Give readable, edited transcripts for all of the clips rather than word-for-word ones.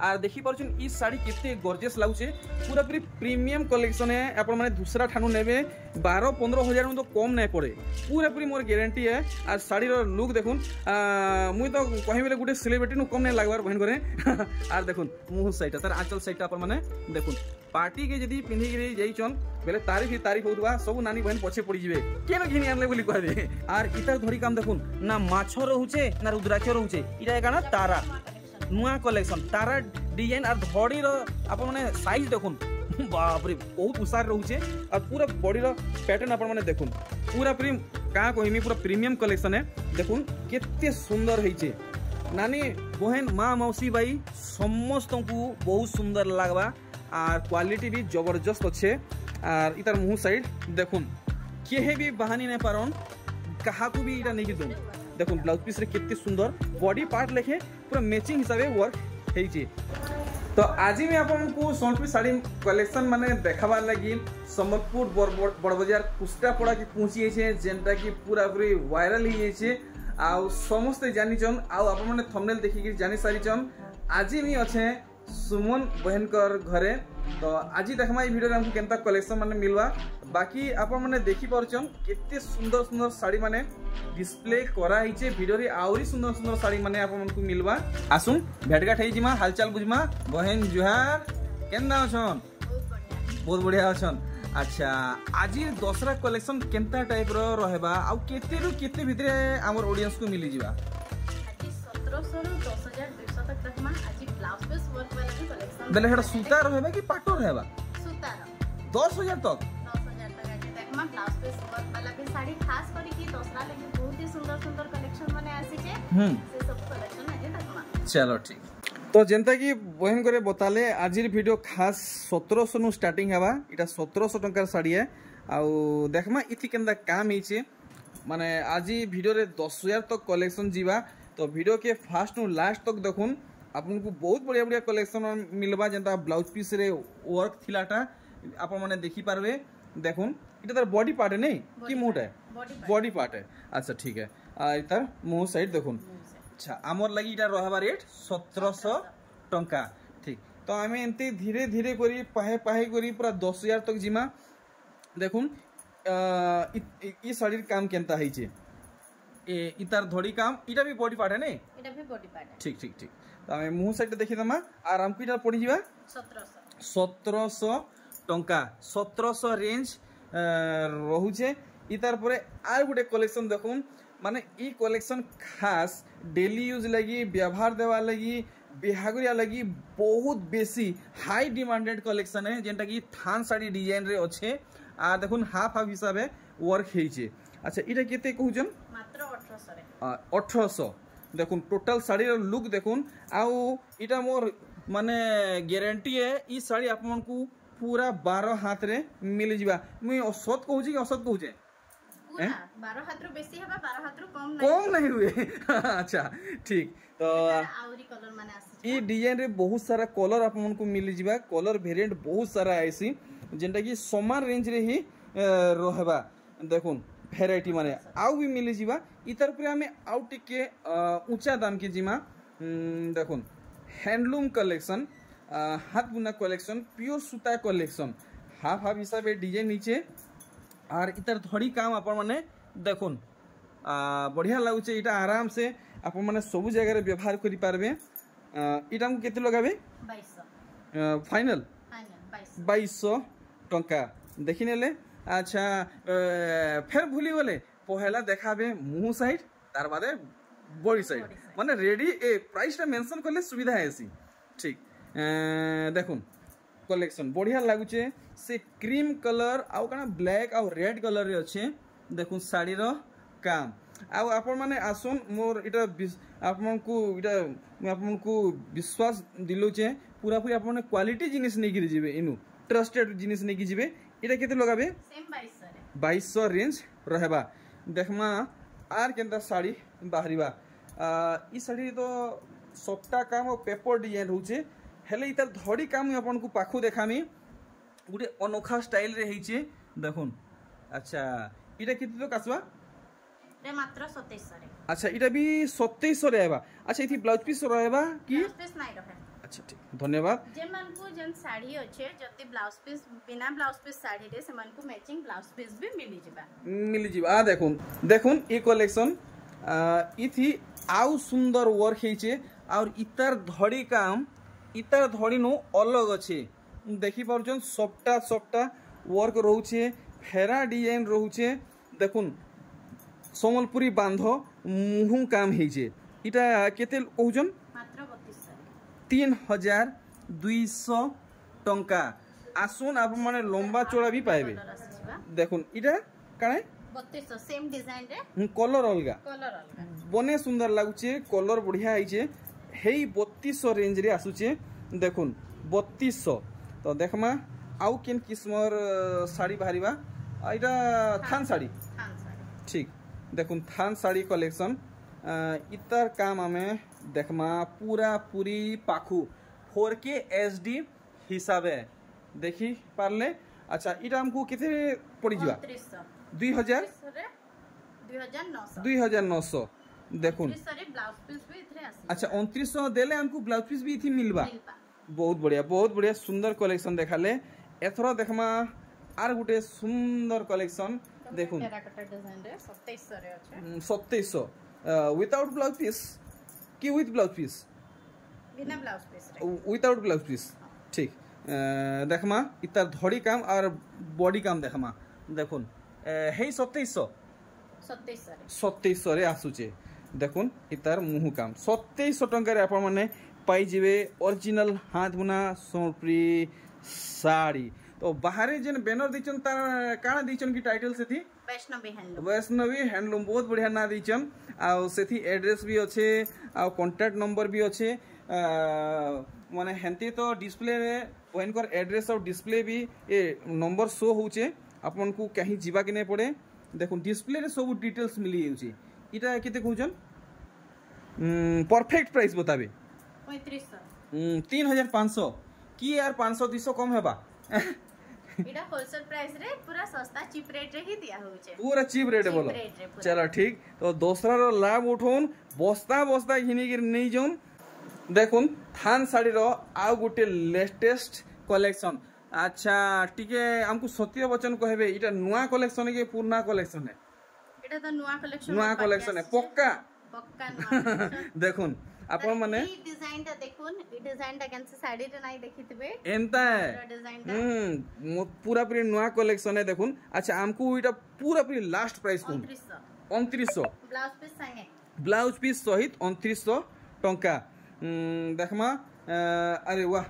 Are देखि पारुछन ई साड़ी केते gorgeous लागुचे पूरा पूरी प्रीमियम कलेक्शन है आपण माने दूसरा ठानु नेबे 12-15 हजार में तो कम नहीं पड़े पूरा पूरी मोर गारंटी है। आर साड़ी रो लुक देखुन मुई तो कहि बेले गुटे सेलिब्रिटी नु कम नहीं लागबार बहन करे आर देखुन मुह साइड तार आंचल साइड आपण माने देखुन पार्टी के जदी पिंधी के जाइछन बेले तारीफ होतबा सब नानी बहन पछे पड़ी जिवे केन घिनी आनले बोली कह दे। आर इतार धरी काम देखुन ना माछो रहउचे ना रुद्राक्ष रहउचे इटा एकाना तारा नुआ कलेक्शन तारा डिजाइन और धड़ी आप साइज देखुन बाप रे बहुत उसार रोचे और पूरा बॉडी पैटर्न आप देखुन पूरा पूरी क्या कहमी पूरा प्रीमियम कलेक्शन है देखुन केते सुंदर है नानी बहन माँ मौसी भाई समस्त को बहुत सुंदर लगवा और क्वालिटी भी जबरदस्त अच्छे। और इतार मुँह साइड देखुन केहे भी बहानी नहीं पारन कहा को भी इटा नहीं दूँ देखुन ब्लाउज पीस रे कितने सुंदर बॉडी पार्ट लेखे पूरा मैचिंग हिसाब से वर्क है। तो आज मैं आपको सोनपुर साड़ी कलेक्शन माने देखाबार लगी सम्बलपुर बड़ बाजार कुस्टापड़ा की पहुँची जेनटा कि पूरा पूरी वायरल ही आउ समस्ते जानिछन आउ आप माने थंबनेल देखिक जानि सारिछन। आज भी अच्छे सुमन बहन घरे तो आज देखमा वीडियो हमको केनता कलेक्शन माने मिलवा बाकी आप माने देखि पारछन केते सुंदर सुंदर साड़ी माने डिस्प्ले करा हिचे वीडियो रे आउरी सुंदर सुंदर साड़ी माने आप मानकु मिलवा आसुन भेटघाट हेइ जिमा हालचाल बुझमा बहन जुहार केनना अछन बहुत बढ़िया अछन। अच्छा आज दसरा कलेक्शन केनता टाइप रो रहबा आ केते रु केते भितरे हमर ऑडियंस को मिली जिवा आज 1700 रु 10200 तक देखमा आज ब्लाउज पीस वर्क वाला भी कलेक्शन बेले हेडा सूता रहबा कि पाटो रहबा सूता 10000 तक 10000 तक आज देखमा ब्लाउज पीस वर्क वाला भी साड़ी खास करी की दसरा लेकिन बहुत ही सुंदर सुंदर कलेक्शन माने आसी छे से सब कलेक्शन आज देखमा। चलो ठीक तो जेनता कि बहन करे बताले आज वीडियो खास 1700 नु स्टार्टिंग हवा इटा 1700 टंकार साड़ी है आउ देखमा इथि केंदा काम हिचे माने आज वीडियो रे 10000 तक कलेक्शन जीवा तो वीडियो के फास्ट नु लास्ट तक देखुन आपनको बहुत बढ़िया बढ़िया कलेक्शन मिलबा जेनता ब्लाउज पीस रे वर्क थिलाटा आप माने देखि पारबे देखुन इटा तार बॉडी पार्ट है नहीं कि मुंह है बॉडी पार्ट है। अच्छा ठीक है आ इतार मुंह साइड देखुन अच्छा आमर लगी इटा रहबा रेट 1700 टंका ठीक तो आम एमती धीरे धीरे करी पाहे पाहे करी पूरा 10000 तक जिमा देखुन ई साड़ीर काम केनता है इतार धड़ी काम इटा भी बॉडी पार्ट है नहीं इटा भी बॉडी पार्ट है ठीक ठीक ठीक तो आम मुंह साइड देखि दमा आराम को इटा पड़ी जिबा 1700 टंका 1700 रेंज रहुचे इतार परे आर गुटे कलेक्शन देखुन माने ई कलेक्शन खास डेली यूज लगी व्यवहार देवा लगी बिहागरिया लगी बहुत बेसी हाई डिमांडेड कलेक्शन है जेनटा कि थान साड़ी डिजाइन रे अच्छे आ देखुन हाफ हाफ हिसाब है वर्क हेइचे। अच्छा इटा केते कहउजन मात्र 1800 रे 1800 देखुन टोटल साड़ी रो लुक देखुन आउ इटा मोर माने गारंटी है ई साड़ी आप मन को पूरा 12 हाथ रे मिल जिबा मुई असत कहउची कि असत कहउचे 12 हाथ रो बेसी हबा 12 हाथ रो कम नहीं हुए अच्छा ठीक तो आउरी कलर माने आसी ई डिजाइन रे बहुत सारा कलर आप मन को मिल जिबा कलर वेरिएंट बहुत सारा आइसी जेंटा कि समान रेंज रे ही रहबा देखुन वेराइटी माने आउ भी मिल जिबा इतर पर हमें आउ टिके ऊंचा दाम के जिमा देखुन हैंडलूम कलेक्शन हाथ बुना कलेक्शन प्योर सूता कलेक्शन हाफ हाफ हिसाब डिजाइन नीचे और इतर धड़ी काम आप माने देखुन बढ़िया लगुचे इटा आराम से आप माने सब जगह रे व्यवहार करि पारबे इटा को केते लगाबे 2200 फाइनल 2200 टंका देखि नेले। अच्छा फिर भूली गले पहला देखाबे मुंह साइड तार बादे बॉडी साइड माने रेडी ए प्राइस टा मेंशन करले सुविधा हैसी ठीक देखुन कलेक्शन बढ़िया लगुचे से क्रीम कलर आउ कना ब्लैक आउ रेड कलर रे अच्छे देखुन साड़ी रो काम आउ आपण माने आसुन मोर इटा आपण को इटा आपण को विश्वास दिलोचे पूरा पूरी आपण क्वालिटी जिनिस नै गिरि जिवे इनु ट्रस्टेड जिनिस नै गिरि जिवे इटा केते लगाबे सेम 2200 रेंज रहबा देखमा आर केनता साड़ी बाहरिबा ई साड़ी तो सफ्टा काम और पेपर डिजाइन होचे हेले इतार धड़ी काम अपन को पाखु देखामी गुटे अनोखा स्टाइल रे हेइचे देखुन। अच्छा इटा किते तो कासबा रे मात्र 2700 रे। अच्छा इटा भी 2700 रे आबा। अच्छा इथि ब्लाउज पीस रहबा कि ब्लाउज पीस नाही रहे अच्छा ठीक धन्यवाद जे मन को जन साड़ी अच्छे जति ब्लाउज पीस बिना ब्लाउज पीस साड़ी रे से मन को मैचिंग ब्लाउज पीस भी मिली जिबा आ देखुन ई कलेक्शन इथि आउ सुंदर वर्क हेचे और इतर धड़ी काम इतर धड़ी नु अलग अच्छे देखि पारछन सबटा वर्क रोचे फेरा डिजाइन रोचे देखुन समलपुरी बांध मुहु काम हेचे इटा केते कहउछन मात्र 3200 टंका आसुन आप माने लंबा चौड़ा भी पाइबे देखुन इटा काणे 3200 सेम डिजाइन रे कलर अलगा बने सुंदर लागुचे कलर बढ़िया आइचे हेई 3200 रेंज रे आसुचे देखुन 3200 तो देखमा आउ केन किस्मर साड़ी बाहरिबा एटा थान साड़ी ठीक देखुन थान साड़ी कलेक्शन इतर काम हमें देखमा पूरा पूरी पाखु 4K HD हिसाबे देखी पारले अच्छा इटा हमको किथे पड़ी जिबा 2900 देखुन अच्छा 2900 देले हमको ब्लाउज पीस भी इथि मिलबा बहुत बढ़िया सुंदर कलेक्शन देखाले एथरो देखमा आर गुटे सुंदर कलेक्शन देखुन 2700 विदाउट ब्लाउज पीस कि विथ ब्लाउज पीस बिना blouse piece without blouse piece ठीक देखमा इतर धड़ी काम और बॉडी काम देखमा देखुन हे 2700 रे आसुचे देखुन इतर मुहु काम 2700 टंका रे आपण माने पाई जिवे ओरिजिनल हाथ बुना सोनपुरी साड़ी तो बाहर जेन बैनर दीचन तार काना दीचन की टाइटल से थी वैष्णवी हैंडलूम बहुत बढ़िया ना दीचन आ सेथि एड्रेस भी अच्छे आ कांटेक्ट नंबर भी अच्छे माने हेंती तो डिस्प्ले रे वनकर एड्रेस और डिस्प्ले भी ए नंबर शो होचे आपन को कहीं जीवा के नहीं पड़े देखुन डिस्प्ले रे सब डिटेल्स मिली जाउची इटा केते कहउचन परफेक्ट प्राइस बताबे 3500 की यार 500 200 कम हेबा इटा होलसेल प्राइस रे पूरा सस्ता चीप रेट रे ही दिया होचे पूरा चीप रेट बोलो चलो ठीक तो दूसरा रो लाभ उठोन बस्ता हिनी गिर नहीं जोन देखुन थान साड़ी रो आ गुटे लेटेस्ट कलेक्शन अच्छा टिके हमको सत्य वचन कहबे इटा नुआ कलेक्शन के पुराना कलेक्शन है इटा तो नुआ कलेक्शन है पक्का नुआ देखुन आपण माने ई डिजाइन ता देखुन ई डिजाइन ता कैन से साड़ी रे नाही देखितबे एंता है पूरा पूरी नुआ कलेक्शन है देखुन अच्छा हमको इटा पूरा पूरी लास्ट प्राइस कोन 2900 ब्लाउज पीस सहित 2900 टंका देखमा अरे वाह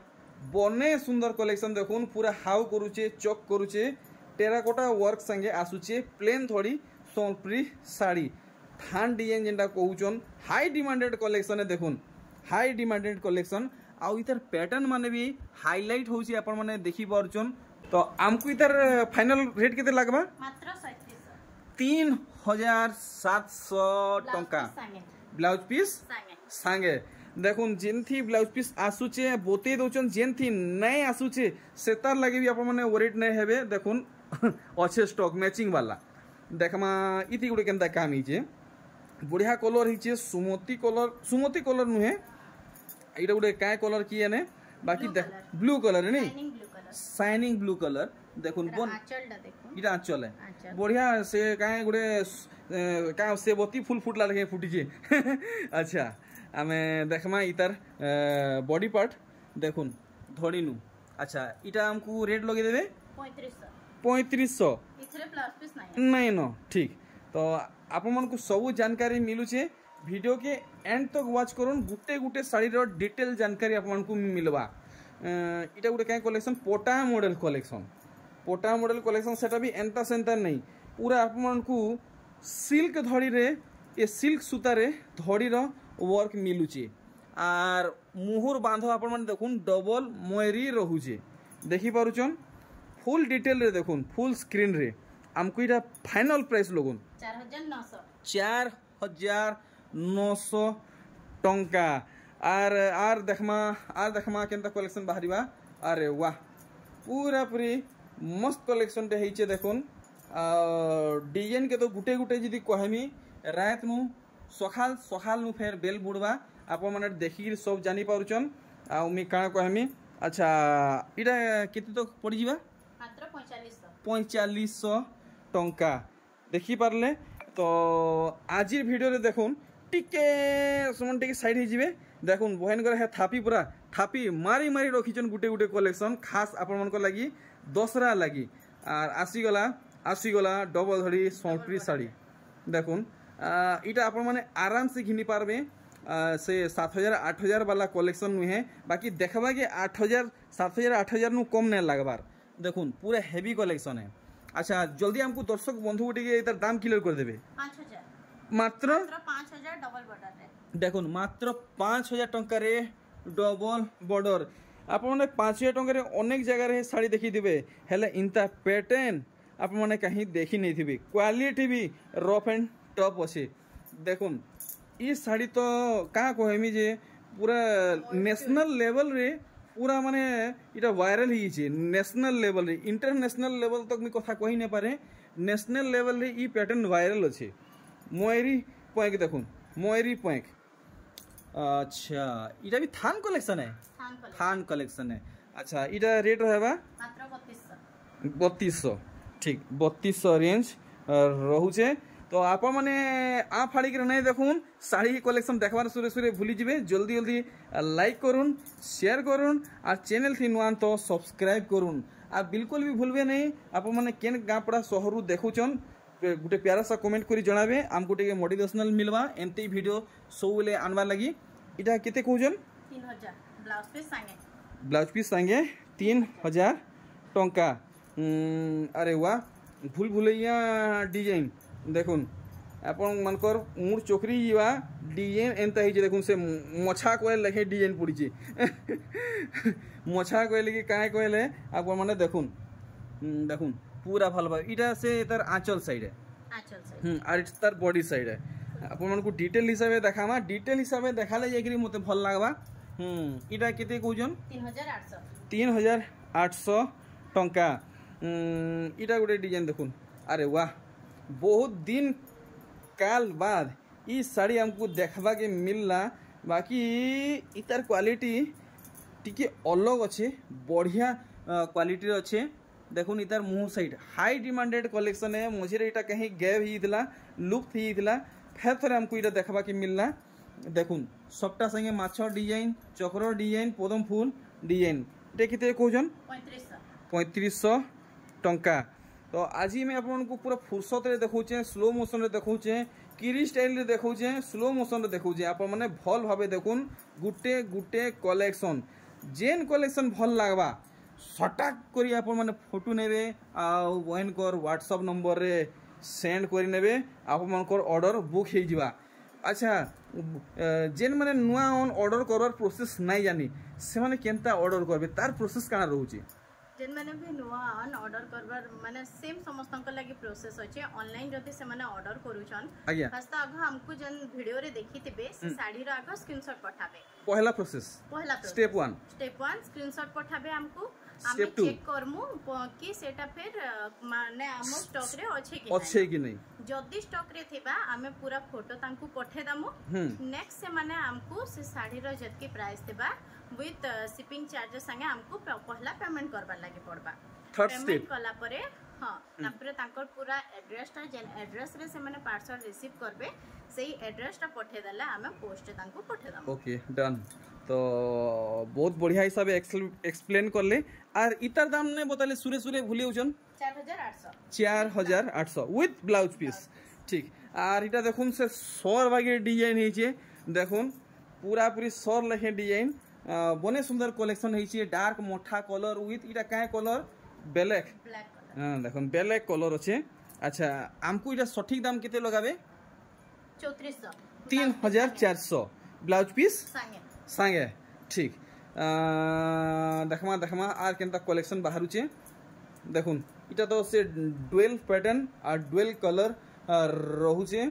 बने सुंदर कलेक्शन देखुन पूरा हाउ करूचे चक करूचे टेराकोटा वर्क संगे आसुचे प्लेन थोड़ी सोनपुरी साड़ी थान डिजाइन जेंटा कहउचन हाई डिमांडेड कलेक्शन है देखुन हाई डिमांडेड कलेक्शन आउ इधर पैटर्न माने भी हाईलाइट होची आपण माने देखि परचन तो हमको इधर फाइनल रेट केते लागबा मात्र 3700 टंका ब्लाउज पीस संगे देखुन जेनथी ब्लाउज पीस आसुचे बोते दोचन जेनथी नै आसुचे सेतार लागि भी आपण माने वरीड नै हेबे देखुन अच्छे स्टॉक मैचिंग वाला देखमा इति गुडे केनता काम हिचे बढ़िया कलर हिचे सुमती कलर नुहे इटा गुडे काय कलर किए ने बाकी ब्लू कलर है नहीं शाइनिंग ब्लू कलर देखुन बन इटा आंचल है बढ़िया से काय गुडे का से बती फुल फुटला लगे फुटिचे अच्छा आमे देखमा इतार बॉडी पार्ट देखुन धड़ी नु अच्छा इटा हमको रेट लगे देबे 3500 नहीं न ठीक तो आपण मन को सब जानकारी मिलुचे वीडियो के एंड तक वॉच करूँ गुटे गुटे साड़ी रो डिटेल जानकारी आपण को मिलवा इटा गुटे काय कलेक्शन पोटा मॉडल कलेक्शन सेटा भी एंता सेंता नहीं पूरा आपण को सिल्क धड़ी रे ये सिल्क सूता रे धड़ी रो वर्क मिलुचे आर मुहुर बांध आपण मन देखुन डबल मोयरी रहुचे देखि पारुचन फुल डिटेल रे देखुन फुल स्क्रीन रे हमको इटा फाइनल प्राइस लगुन 4900 टंका आर देखमा केनता कलेक्शन बाहरिबा अरे वाह पूरा पूरी मस्त कलेक्शन टे हेचे देखुन डिजाइन के तो गुटे गुटे जदी कहमी रात नु सखाल नु फेर बेल बुड़वा आप माने देखि सब जानी पारुचन आ मी काण कहमी अच्छा इटा केते तो पड़ जिबा मात्र 4500 टंका देखि पारले तो आज वीडियो रे देखुन टिके सुमन टिके साइड ही जिवे देखुन बहन कर है थापी पूरा थापी मारी मारी रखिछन गुटे गुटे कलेक्शन खास आपण मन को लागि दसरा लागि आर आसीगला डबल धड़ी संपरी साड़ी देखुन इटा आपण माने आराम से घिनी पारबे से 7000 8000 वाला कलेक्शन नुहे बाकी देखबा के 8000 7000 8000 नु कम नै लागबार देखुन पूरा हेवी कलेक्शन है। अच्छा जल्दी हमको दर्शक बंधु गुटे इतार दाम क्लियर कर देबे 5000 मात्र 5000 डबल बॉर्डर रे देखुन मात्र 5000 टंका रे डबल बॉर्डर आप 5000 टंका रे अनेक जगह रे साड़ी देखि दिबे हेले इंता पैटर्न आप माने कहीं देखि नहीं थिबे क्वालिटी भी रफ एंड टफ अछि देखुन ई साड़ी तो का कहमी जे पूरा नेशनल लेवल रे पूरा माने इटा वायरल ही छे नेशनल लेवल रे इंटरनेशनल लेवल तक मी कथा कहि नै पारे नेशनल लेवल रे ई पैटर्न वायरल अछि मोयरी पॉइंट देखुन मोयरी पॉइंट अच्छा इटा भी थान कलेक्शन है थान कलेक्शन है अच्छा इटा रेट रहबा मात्र 3200 ठीक 3200 रेंज रहउछे तो आप माने आ फाड़ी के नहीं देखुन साड़ी कलेक्शन देखबार सुरे सुरे भूली जिबे जल्दी जल्दी लाइक करुन शेयर करुन और चैनल थी नुआन तो सब्सक्राइब करुन आ बिल्कुल भी भूलबे नहीं आप माने केन गापड़ा शहरु देखुचन गुटे प्यारा सा कमेंट करी जणाबे हमको टिके मोटिवेशनल मिलवा एंटी वीडियो सबले आनबा लागि इटा केते कहउजन 3000 ब्लाउज पीस संगे 3000 टंका अरे वाह भूल भूलैया डिजाइन देखुन आपण मनकर मुर चोकरी जीवा डिजाइन एंता ही देखुन से मछा कोयल लेखे डिजाइन पड़ी छी मछा कोयल के काहे कोयले आपण माने देखुन देखुन पूरा भलबा इटा से तर आंचल साइड है और तार बॉडी साइड है आपण मन को डिटेल हिसाबे देखामा डिटेल हिसाबे देखाले एकरी मते भल लागबा इटा केते कहउजन 3800 टंका इटा गुटे डिजाइन देखुन अरे वाह बहुत दिन काल बाद ई साड़ी हमको देखबा के मिलला बाकी इतार क्वालिटी टिके अलग अच्छे बढ़िया क्वालिटी अच्छे देखुन इतार मुंह साइड हाई डिमांडेड कलेक्शन है मझे इटा कहीं गैप ही लुप्त ही फेर थे हमको इटा देखबा के मिलला देखुन सबटा संगे माछ डिजाइन चक्र डिजाइन पदम फूल डिजाइन इटा केते कहउजन 3500 टंका तो आज मैं आपको पूरा फुर्सत रे देखौचे स्लो मोशन रे देखौचे किरी स्टाइल रे देखौचे स्लो मोशन रे देखौचे आप माने भल भाबे देखुन गुटे गुटे कलेक्शन जेन कलेक्शन भल लागबा सटाक करी आप माने फोटो नेबे आ बहन कर व्हाट्सएप नंबर रे सेंड करी नेबे आप मानकर ऑर्डर बुक हे जिबा अच्छा जेन माने नुआ ऑन ऑर्डर करवार प्रोसेस नहीं जानी से माने केनता ऑर्डर करबे तार प्रोसेस काना रहउची जेन माने भी नुआ ऑन ऑर्डर करबार माने सेम समस्त लागि प्रोसेस अछि ऑनलाइन जति से माने ऑर्डर करूछन फर्स्ट आग हमको जन वीडियो रे देखिथिबे से साड़ी रो आग स्क्रीनशॉट पठाबे पहला प्रोसेस स्टेप 1 स्क्रीनशॉट पठाबे हमको आमे चेक करमु कि सेटा फिर माने हम स्टॉक रे अछि कि नहीं जदी स्टॉक रे थिबा आमे पूरा फोटो तांकू पठे दमु नेक्स्ट से माने हमको से साड़ी रो जतकी प्राइस थिबा विथ शिपिंग चार्जेस संगे हमको पहला पेमेंट करबा लागि पड़बा थर्ड स्टेप कला परे हां तापरे तांकर पूरा एड्रेस ता जेन एड्रेस रे से माने पार्सल रिसीव करबे सेही एड्रेस ता पठे दला हमें पोस्ट तांकू पठे दम ओके डन तो बहुत बढ़िया हिसाब एक्सप्लेन करले और इतर दाम ने बताले सुरे सुरे भूली उचन 4800 विथ ब्लाउज पीस ठीक और इटा देखुन से सर भागे डिजाइन हेचे देखुन पूरा पूरी सर लेखे डिजाइन बने सुंदर कलेक्शन हेचे डार्क मोठा कलर विथ इटा काय कलर ब्लैक हां देखुन ब्लैक कलर अच्छे अच्छा हमको इटा सठिक दाम केते लगाबे 3400 ब्लाउज पीस संगे ठीक देखमा आर केनता कलेक्शन बाहरुचे देखुन इटा तो से डुअल पैटर्न और डुअल कलर रहुचे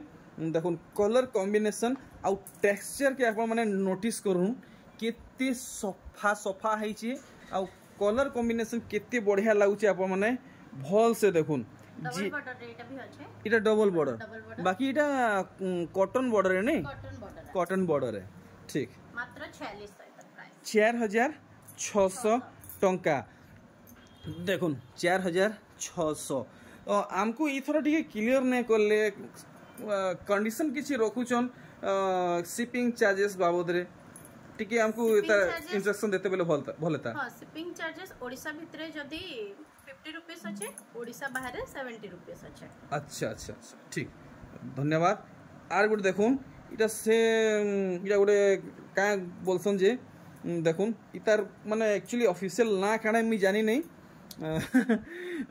देखुन कलर कॉम्बिनेशन आउ टेक्सचर के आपण माने नोटिस करूँ केते सफा सफा हेची आउ कलर कॉम्बिनेशन केते बढ़िया लागुचे आपण माने भल से देखुन डबल बॉर्डर रे इटा भी अछि इटा डबल बॉर्डर बाकी इटा कॉटन बॉर्डर है नहीं कॉटन बॉर्डर है ठीक मात्र 4600 प्राइस 4600 टंका देखुन 4600 तो आमको इथर टिके क्लियर नहीं करले कंडीशन किसी रखुचन शिपिंग चार्जेस बाबद रे टिके हमको इंस्ट्रक्शन देते बेले भलता हां शिपिंग चार्जेस ओडिसा भितरे जदी 50 रुपीस अछि ओडिसा बाहर 70 रुपीस अछि। अच्छा अच्छा अच्छा ठीक धन्यवाद। आर गुड देखुन इटा से इटा गुडे का बोलसन जे देखुन इतार माने एक्चुअली ऑफिशियल ना काना मी जानी नहीं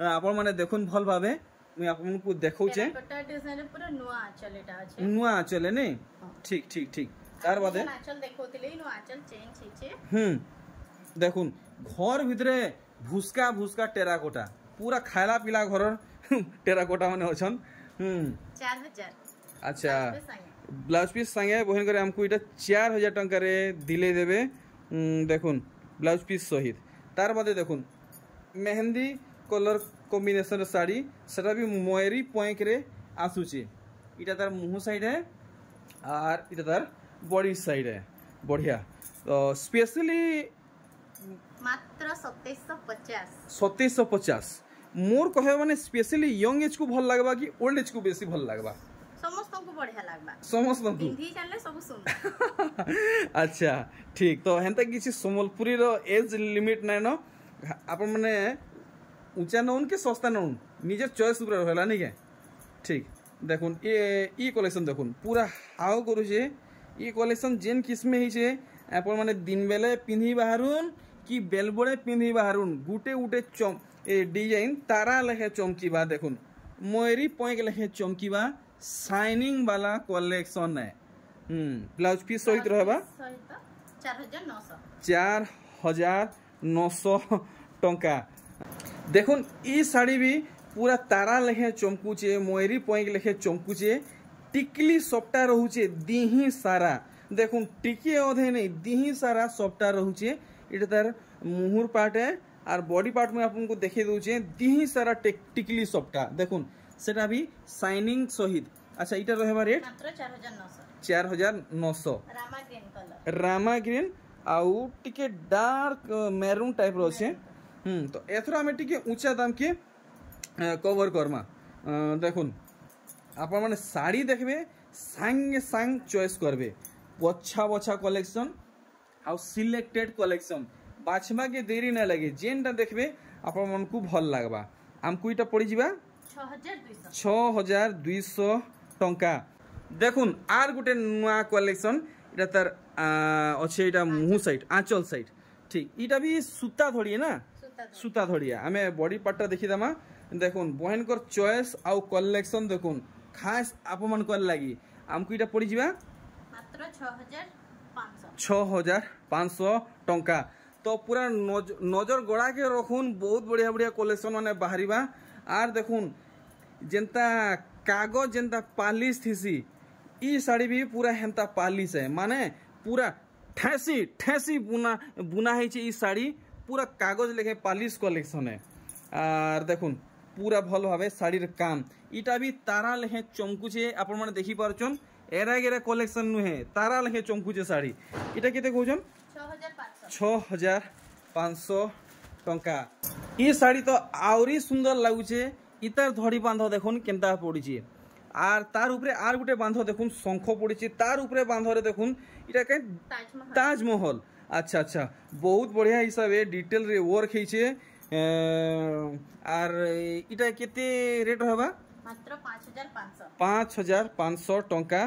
आपण माने देखुन भल भाबे मैं आपको देखौ छे टेराकोटा डिजाइन पूरा नुआ आंचल एटा अछि नुआ आंचल है नहीं ठीक ठीक ठीक तार बादे आंचल देखोतिले नुआ आंचल चेंज हिचे देखुन घर भितरे भुसका भुसका टेराकोटा पूरा खायला पिला घर टेराकोटा माने अछन 4000 अच्छा ब्लाउज पीस संगे बहन करे हमको इटा 4000 टंका रे दिले देबे देखुन ब्लाउज पीस सहित तार बादे देखुन मेहंदी कलर कॉम्बिनेशन साड़ी सेटा भी मोयरी पॉइंट रे आसुची इटा तार मुंह साइड है और इटा तार बॉडी साइड है बढ़िया तो स्पेशली मात्र 2750 2750 मोर कहे माने स्पेशली यंग एज को भल लागबा कि ओल्ड एज को बेसी भल लागबा समस्त को बढ़िया लागबा समस्त को बिंदी जानले सब सुन अच्छा ठीक तो हेंता किसी समलपुरी रो एज लिमिट नै न आपन माने ऊंचा नउन के सस्ता नउन निजे चॉइस ऊपर रहला नहीं के ठीक देखुन ई कलेक्शन देखुन पूरा हाउ करू छे ई कलेक्शन जेन किस्म ही छे आपन माने दिन बेले पिन्ही बाहरुन कि बेलबड़े पिन्ही बाहरुन गुटे गुटे चम ए डिजाइन तारा लेखे चमकीबा देखुन मोयरी पॉइंट लेखे चमकीबा शाइनिंग वाला कलेक्शन है ब्लाउज पीस सहित रहबा 4900 टंका देखुन ई साड़ी भी पूरा तारा लेखे चमकुचे मोयरी पॉइंट लेखे चमकुचे टिकली सप्टा रहुचे दिही सारा देखुन टिके अधे नहीं दिही सारा सप्टा रहुचे इटा तार मुहुर पार्ट है और बॉडी पार्ट में आपको देखे दूचे दिही सारा टिकली सप्टा देखुन सेटा भी शाइनिंग सहित। अच्छा इटा रहबा रेट मात्र 4900 Rama green colour Rama green आउ टिके डार्क मैरून टाइप रो छे तो एथरा में टिके ऊंचा दाम के कवर करमा देखुन आपण माने साड़ी देखबे संगे संग चॉइस करबे बच्छा बच्छा कलेक्शन आउ सिलेक्टेड कलेक्शन बाछमा के देरी ना लगे जेनटा देखबे आपण मन को भल लागबा हमको इटा पड़ी जिबा 6200 टंका देखुन आर गुटे नुआ कलेक्शन इटा तार अच्छे इटा मुंह साइड आंचल साइड ठीक इटा भी सूता धड़ी है ना सूता धड़िया आमे बॉडी पार्ट देखी दमा देखुन बहन कर चॉइस आउ कलेक्शन देखुन खास आप मन कर लागी हमको इटा पड़ी जिबा मात्र 6500 टंका तो पूरा नजर गड़ा के रखुन बहुत बढ़िया बढ़िया कलेक्शन माने बाहरिबा आर देखुन जेंता कागज जेंता पालिश थीसी ई साड़ी भी पूरा हेंता पालिश है माने पूरा ठेसी ठेसी बुना है ई साड़ी पूरा कागज लेखे पालिश कलेक्शन है और देखुन पूरा भल भावे साड़ी काम इटा भी तारा लेखे चमकुचे आपण माने देखि पारछन एरा गेरा कलेक्शन नुहे तारा लेखे चमकुचे साड़ी इटा केते कहउछन 6500 टंका ई साड़ी तो आउरी सुंदर लागुचे इतार धड़ी बांध देखुन केनता पड़ीचे आर तार ऊपर आर गुटे बांध देखुन शंख पड़ीचे तार ऊपर बांध रे देखुन इटा के ताजमहल अच्छा अच्छा बहुत बढ़िया हिसाब है डिटेल रे वर्क हेचे आर इटा केते रेट रहबा मात्र 5500 टंका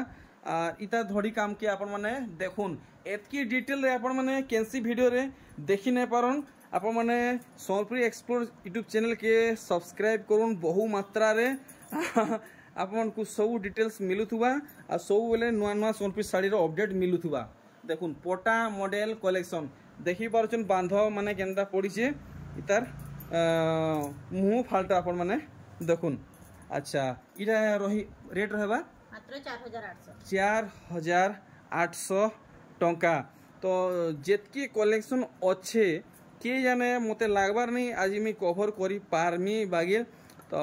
आर इता धड़ी काम के आपण माने देखुन एतकी डिटेल रे आपण माने कैंसी वीडियो रे देखि नै पारन आपण माने सोनपुरी एक्सप्लोर यूट्यूब चैनल के सब्सक्राइब करुन बहु मात्रा रे आपण को सब डिटेल्स मिलुथुबा आ सब बेले नुआ नुआ सोनपुरी साड़ी रो अपडेट मिलुथुबा देखुन पोटा मॉडल कलेक्शन देखि पारछन बांध माने केनता पड़ीचे इतार मुंह फाल्टा आपण माने देखुन अच्छा इरा रही रेट रहबा मात्र 4800 टंका तो जेतकी कलेक्शन अच्छे के जाने मते लागबार नहीं आज मी कवर करी पारमी बागे तो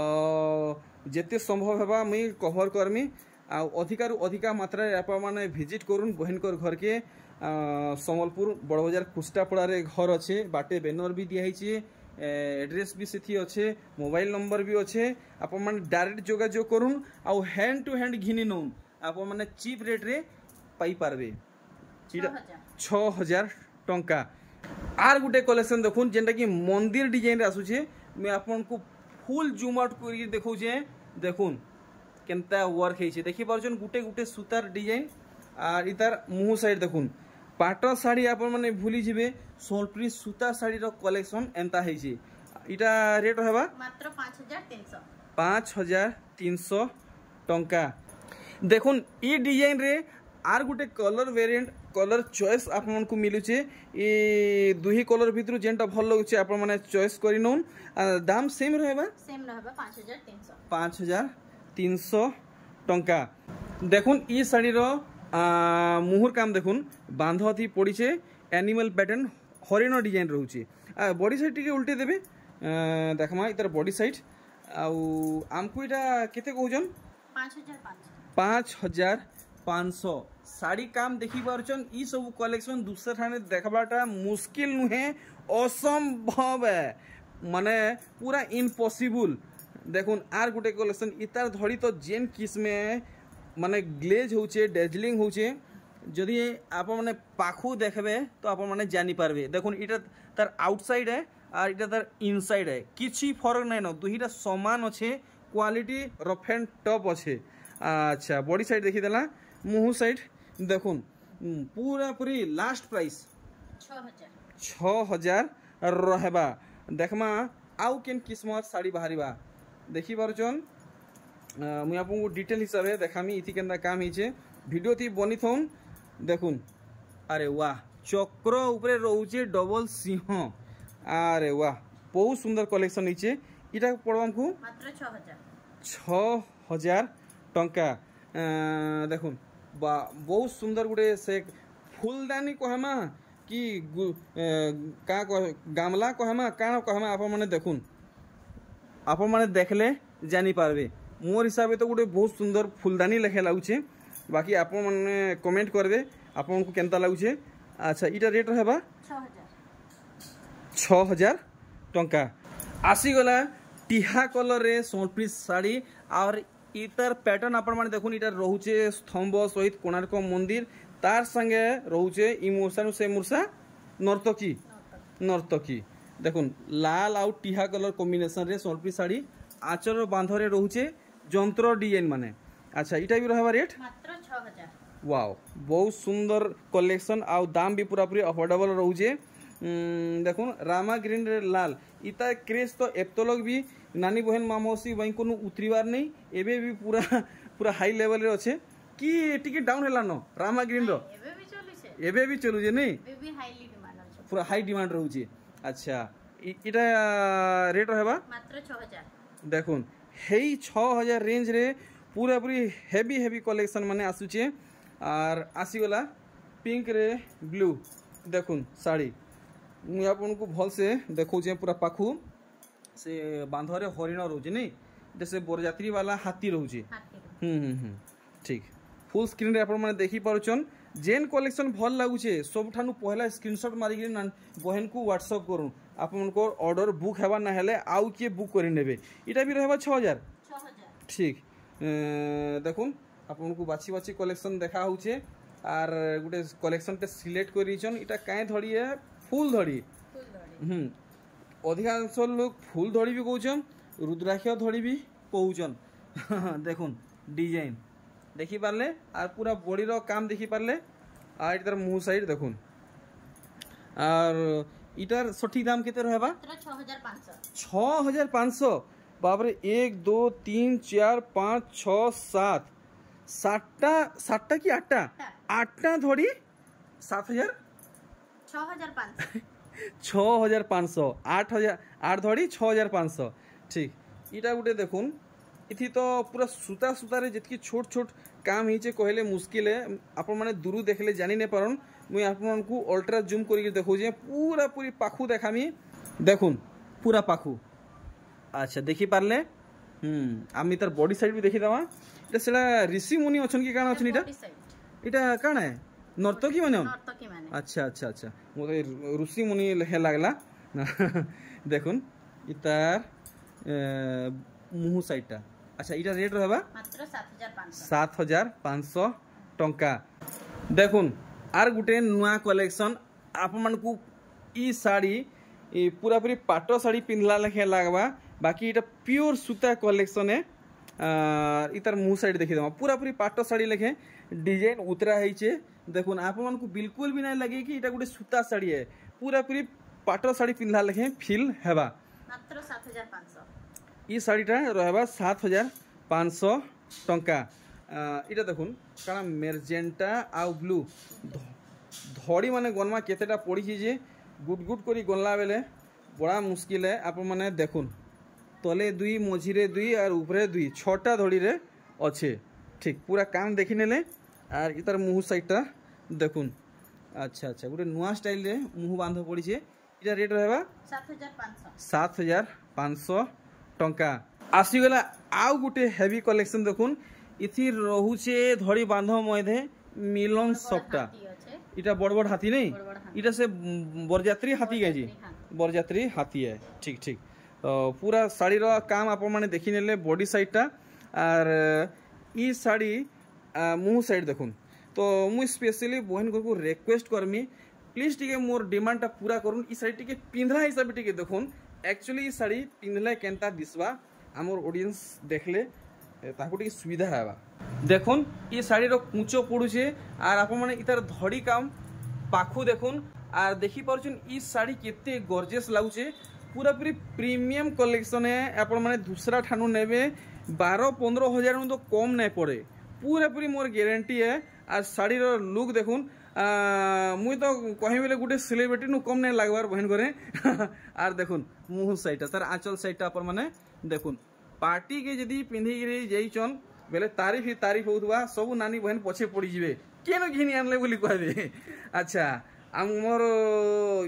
जेते संभव हेबा मुई कवर करमी आ अधिकारु अधिका मात्रा आप माने विजिट करूँ बहन कर घर के संबलपुर बड़ बाजार खुस्टापड़ा रे घर अच्छे बाटे बैनर भी दिखाई एड्रेस भी से अच्छे मोबाइल नंबर भी अच्छे आपण मैंने डायरेक्ट जोगाजोग करूँ आउ हैंड टू हैंड घिनी नौन आपण मैंने चीप रेट रे पाई पारबे 6000 टंका। आर गुटे कलेक्शन देखुन जेनटा कि मंदिर डिजाइन आसुचे मैं आपन को फुल जूम आउट करके देखौछे देखुन केनता वर्क हेछे देखि पारछन गुटे गुटे सूतार डिजाइन आर इतार मुंह साइड देखुन पाट साड़ी आपण माने भूली जिवे सोलप्री सूता साड़ी रो कलेक्शन एंता हेछे इटा रेट हेबा मात्र 5300 5300 टंका। देखुन ई डिजाइन रे are Gute colour variant colour choice आपन को मिलुचे ए दुही कलर भितरु जेंटा भल लगुचे आपन माने चॉइस करि नोन दाम सेम रहबा 5300 टंका। देखुन ई साड़ी रो मुहुर काम देखुन बांध थी पड़ीचे एनिमल पैटर्न हरिण डिजाइन रोचे बॉडी साइड टिके उल्टे देबे देखमा इतर बॉडी साइड आउ आमको इटा केते कहउजन 5500 साड़ी काम देखि पारछन ई सब कलेक्शन दूसरा ठाने देखबाटा मुश्किल नुहे असंभव है माने पूरा इम्पॉसिबल। देखुन आर गुटे कलेक्शन इतार धड़ी तो जेन किस्मे माने ग्लेज होचे डेजलिंग होचे जदि आप माने पाखु देखबे तो आप माने जानी पारबे। देखुन इटा तार आउटसाइड है और इटा तार इनसाइड है किछि फरक नै न दुहीटा समान अच्छे क्वालिटी रफ एंड टफ अच्छे। अच्छा बॉडी साइड देखि देला मुंह साइड देखुन पूरा पूरी लास्ट प्राइस 6000 रहबा। देखमा आउ केन किस्मत साड़ी बाहरिबा देखि पारछन मुई आपको डिटेल हिसाब से देखामी इथि केंदा काम हिचे वीडियो थी बनी थौन देखुन अरे वाह चक्र ऊपर रोचे डबल सिंह अरे वाह बहुत सुंदर कलेक्शन हिचे इटा पड़वा हमको मात्र 6000 टंका। देखुन बहुत सुंदर गुटे से फूलदानी कहमा कि का गामला कहमा काना कहमा आप माने देखुन आप माने देखले जानी पारबे मोर हिसाब तो गोटे बहुत सुंदर फुलदानी लेखे लगुचे बाकी आप मैंने कमेंट करबे आपन को केनता लगुचे। अच्छा इटा रेट रहबा 6000 टंका। आसीगला टिहा कलर रे सोलप्री साड़ी और इतार पैटर्न आपण माने देखुन इटा रोचे स्तंभ सहित कोणार्क मंदिर तार संगे रोचे इ मूर्छा से मूर्छा नर्तकी देखुन लाल आउ टिहा कलर कॉम्बिनेशन रे सोलप्री साड़ी आचर बांधरे रोचे जंत्र डिजाइन माने। अच्छा इटा भी रहबा रेट मात्र 6000। वाओ बहुत सुंदर कलेक्शन आउ दाम भी पूरा पूरी अफोर्डेबल रोचे। देखुन रामा ग्रीन रे लाल इता क्रेज तो एप्तलक भी नानी बहन मामोसी वहीं को उतरीबार नहीं एबे भी पूरा पूरा हाई लेवल रे अच्छे कि टिके डाउन हैला न रामा ग्रीन रो एबे भी चलु जे नहीं पूरा हाई डिमांड रहउचे। अच्छा इटा रेट रहबा मात्र 6000। देखुन हेई 6000 रेंज रे पूरा पूरी हेवी कलेक्शन माने आसुचे और आसीगला पिंक रे ब्लू देखुन साड़ी मुझे आपको भल से देखौचे पूरा पाखु से बांधरे हरिण रोचे नहीं जैसे बरयात्री वाला हाथी रोचे ठीक फुल स्क्रीन रे आपण माने देखि पारुचन जेन कलेक्शन भल लागुचे सब ठानु पहला स्क्रीनशॉट मारी बहन को व्हाट्सएप करूँ आपन को ऑर्डर बुक हेबा ना हेले आउ किए बुक करि नेबे इटा भी रहबा 6000 ठीक। देखुन आपन को बाछी बाछी कलेक्शन देखा होचे आर गुटे कलेक्शन ते सिलेक्ट करिछन इटा काहे धड़ी है फूल धड़ी अधिकांश लोग फूल धड़ी भी कहउछन रुद्राक्ष धड़ी भी कहउछन देखुन डिजाइन देखि पारले आर पूरा बॉडी रो काम देखि पारले आ इधर मुंह साइड देखुन आर इटार सठिक दाम केते रहबा 6500 बाप रे 1 2 3 4 5 6 7 सातटा कि आठटा धड़ी 7000 6500 8 धड़ी 6500 ठीक इटा गुटे देखुन इथि तो पूरा सूता सूतारे जितकी छोट छोट काम हिचे कहले मुश्किल है आपण माने दूर देखले जानी नहीं पारन मुई आपण को अल्ट्रा जूम करके देखौजे पूरा पूरी पाखु देखामी देखुन पूरा पाखु। अच्छा देखि पारले आम इतार बॉडी साइड भी देखि दवा इटा सेला ऋषि मुनि अछन कि काना अछन इटा काना है नर्तकी माने नर्तकी माने अच्छा अच्छा अच्छा मोते ऋषि मुनि लेखे लागला देखुन इतार मुहु साइडटा अच्छा इटा रेट रहबा मात्र 7500 टंका देखुन आर गुटे नुआ कलेक्शन आप मानकू ई साड़ी पूरा पूरी पाटो साड़ी पिंधला लेखे लागबा बाकी इटा प्योर सूता कलेक्शन है इतार मुँह साइड देखी देमा पूरा पूरी पाटो साड़ी लेखे डिजाइन उतरा है देखुन आप मानकू बिल्कुल भी नहीं लगे कि इटा गोटे सूता साड़ी है पूरा पूरी पाटो साड़ी पिंधला लेखे फील हेबा मात्र 7500 ई साड़ीटा रहबा 7500 टंका इटा देखुन कारण मेरजेंटा आ ब्लू धड़ी माने गनमा केतेटा पड़ी जे गुट गुट करी गनला बेले बड़ा मुश्किल है आप माने देखुन तले दुई मझिरे दुई और ऊपरे दुई छटा धड़ी रे अच्छे ठीक पूरा काम देखी नेले और इतार मुँह साइडटा देखुन अच्छा अच्छा गोटे नुआ स्टाइल रे मुँह बांध पड़ी इटा रेट रहबा 7500 टंका आसीगला आउ गुटे हेवी कलेक्शन देखुन इथि रहुचे धड़ी बांध मधे मिलन सबटा इटा बड़ बड़ हाथी नहीं इटा से बरजात्री हाथी गई बरजात्री हाथी है ठीक ठीक तो पूरा साड़ी रो काम आप माने देखि नेले बॉडी साइडटा और ई साड़ी मुँह साइड देखुन तो मु स्पेशली बहन को रिक्वेस्ट करमी प्लीज टिके मोर डिमांडटा पूरा करूँ ई साड़ी टिके पिंधला हिसाब टिके देखुन एक्चुअली ई साड़ी पिंधले केनता दिसवा आमर ऑडियंस देखले ताको टिके सुविधा हेबा देखुन ई साड़ी रो कुचो पड़ुचे और आप माने इतार धड़ी काम पाखु देखुन और देखि पारुछन ई साड़ी केते गॉर्जियस लागुचे पूरा पूरी प्रीमियम कलेक्शन है आप माने दूसरा ठानु नेबे 12-15 हजार तो कम नहीं पड़े पूरा पूरी मोर गारंटी है और साड़ी रो लुक देखुन मुई तो कहीं बेले गोटे सेलिब्रिटी नु कम नहीं लगवार बहन करे और देखुन मुँह साइडटा तार आंचल साइडटा अपन माने देखुन पार्टी के जदी पिंधि जाइछन बेले तारीफ होउतबा सब नानी बहन पछे पड़ी जिवे केन घिनी आनले बोली कहबे अच्छा मोर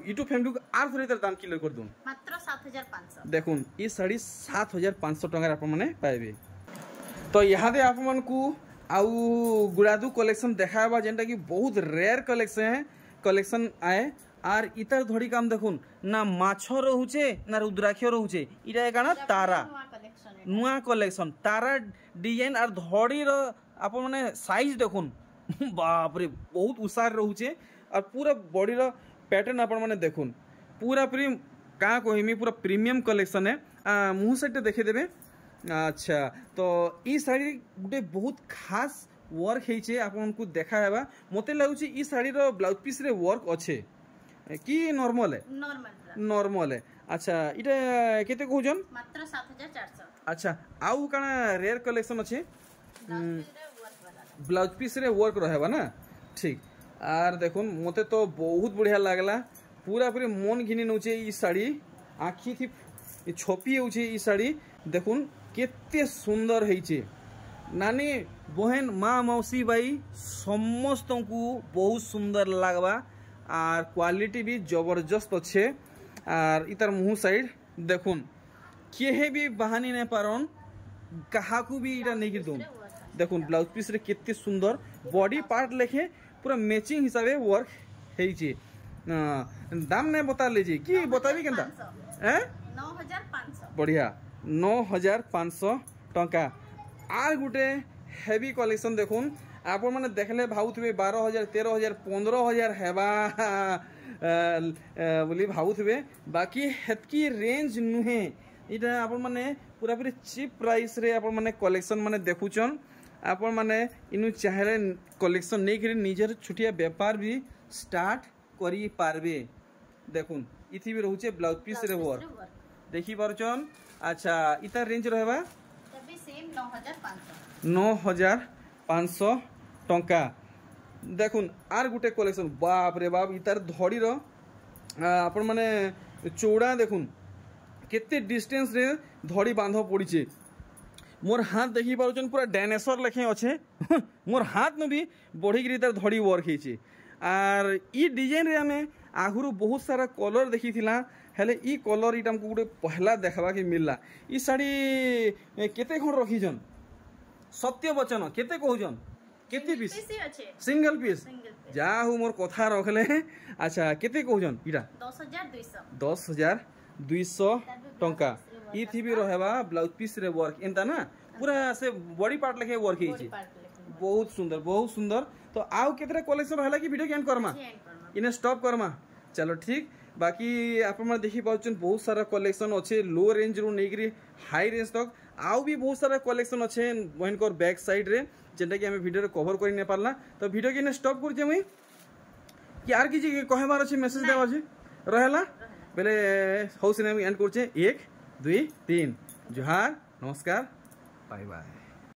यूट्यूब फैमिली को आर थोड़े दाम क्लियर कर दूं मात्र 7500 देखुन ई साड़ी 7500 टंका आप माने पाइबे तो यहाँ दे आप मन को आउ गुड़ादू कलेक्शन देखाबा जेंटा कि बहुत रेयर कलेक्शन आए आर इतार धड़ी काम देखुन ना माछो रहुचे ना रुद्राक्ष रहुचे इटा काना तारा नुआ कलेक्शन तारा डिजाइन और धड़ी रो आप माने साइज देखुन बाप रे बहुत उसार रहुचे और पूरा बॉडी रो पैटर्न आप माने देखुन पूरा पूरी का कहमी पूरा प्रीमियम कलेक्शन है मुँह साइड देखे देबे अच्छा तो ई साड़ी गोटे बहुत खास वर्क है आपको देखा है मत लगुच ई साड़ी रो ब्लाउज पीस रे वर्क अच्छे कि नॉर्मल है नॉर्मल है अच्छा इटा केते कहउजन मात्र 7400 अच्छा आउ काना रेयर कलेक्शन अच्छे ब्लाउज पीस रे वर्क रहबा ना ठीक आर देखुन मते तो बहुत बढ़िया लागला पूरा पूरी मन घिनी नउचे ई साड़ी आखी थी छोपी होउचे ई साड़ी देखुन केते सुंदर है नानी बहन माँ मौसी भाई समस्त को बहुत सुंदर लगवा और क्वालिटी भी जबरदस्त अच्छे और इतार मुँह साइड देखुन केहे भी बहानी नहीं पारन कहा को भी इटा नहीं दून देखुन ब्लाउज पीस रे केते सुंदर बॉडी पार्ट लेखे पूरा मैचिंग हिसाब से वर्क है दाम नहीं बता लीजिए कि बताबी केनता 9500 बढ़िया 9500 टंका आर गुटे हेवी कलेक्शन देखुन आप मैंने देखले भावुवे 12,000 13,000 15,000 हेबा बोली भावुवे बाकी हेतकी रेंज नुहे इटा आप मैंने पूरा पूरी चीप प्राइस रे आप मैंने कलेक्शन माने देखुचन आप मैंने इनु चाहे कलेक्शन नहीं करी निजर छुटिया व्यापार भी स्टार्ट करी पारबे देखुन इथि भी रहउचे ब्लाउज पीस रे वर्क देखी पारचन अच्छा इतार रेंज रहबा तबे सेम 9500 टंका देखुन आर गुटे कलेक्शन बाप रे बाप इतार धड़ी रो आपण माने चौड़ा देखुन केते डिस्टेंस रे धड़ी बांध पड़ीचे मोर हाथ देखी पारुचन पूरा डायनासोर लेखे अच्छे मोर हाथ में भी बढ़ी गिरी तार धड़ी वर्क है आर ई डिजाइन रे हमें आगुरु बहुत सारा कलर देखी थिला हेले ई कलर इटा हमको गोटे पहला देखा कि मिलला ई साड़ी केते खंड रखीजन सत्य वचन केते कहजन केते पीस सिंगल पीस जा हूँ मोर कथा रखले। अच्छा केते कहउजन इटा 10200 टंका ई थी भी रहबा ब्लाउज पीस रे वर्क एंता ना पूरा से बॉडी पार्ट लेके वर्क हिची बहुत सुंदर। तो आउ केतरा कलेक्शन रहला कि वीडियो एंड करमा इने स्टॉप करमा चलो ठीक। बाकी आपण मन देखि पाउछन बहुत सारा कलेक्शन अच्छे लो रेंज रु नेगरी हाई रेंज तक आउ भी बहुत सारा कलेक्शन अच्छे वहनकर बैक साइड रे जेंटा कि हमें वीडियो रे कवर करि नै पारला। तो वीडियो के ने स्टॉप कर जे मुई यार कि कहबार अच्छे मेसेज देबार अच्छे रहला बेले हौ सिने एंड करछे 1 2 3 जोहार नमस्कार बाय बाय।